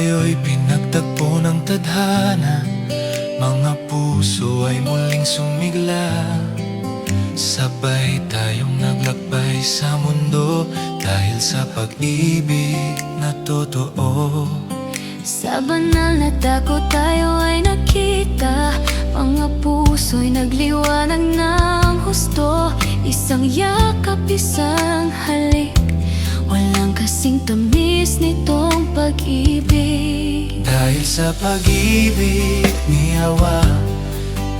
tayo'y pinagtagpo ng tadhana, mga puso ay muling sumigla. Sabay tayong naglakbay sa mundo dahil sa pag-ibig na totoo. Sa banal na dako tayo ay nakita, mga puso'y nagliwanag ng husto. Isang yakap, isang halik, walang kasing tamis nitong pag-ibig. Dahil sa pag-ibig ni Hawa,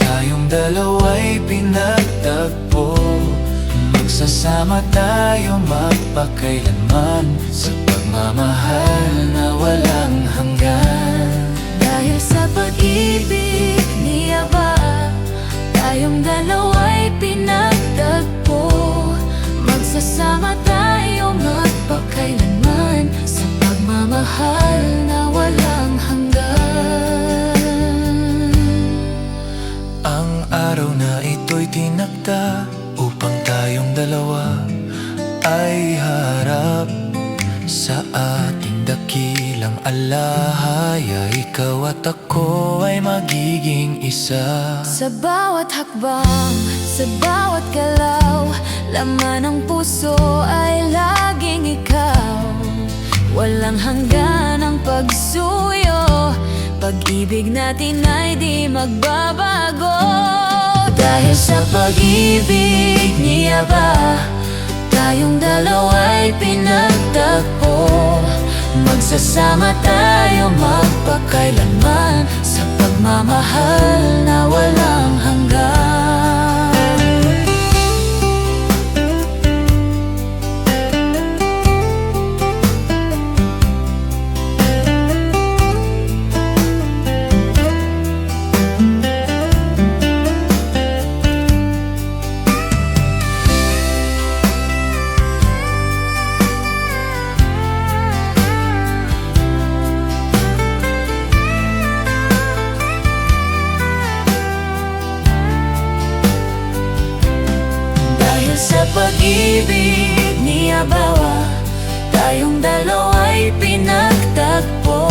tayong dalawa'y pinagtagpo. Magsasama tayo magpakailanman sa pagmamahal na walang hanggan. Dahil sa pag-ibig ni Aba, tayong dalawa'y pinagtagpo. Magsasama tayo magpakailanman sa pagmamahal na walang hanggan. Ang araw na ito'y tinakda upang tayong dalawa ay harap sa ating dakilang alahaya. Ikaw at ako ay magiging isa. Sa bawat hakbang, sa bawat galaw, laman ng puso ay laging ikaw. Walang hanggan ang pagsuyo, pag-ibig natin ay di magbabago. Dahil sa pag-ibig ni Aba, tayong dalawa'y pinagtagpo. Magsasama tayo magpakailanman sa pagmamahal na walang hanggan. Sa pag-ibig ni Abawa, tayong dalawa'y pinagtagpo.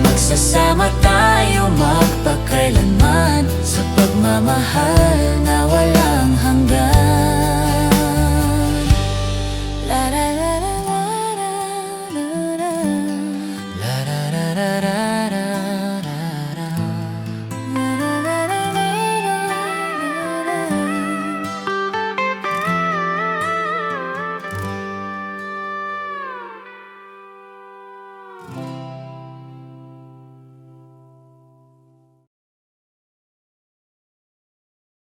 Magsasama tayo magpakailanman sa pagmamahal na walang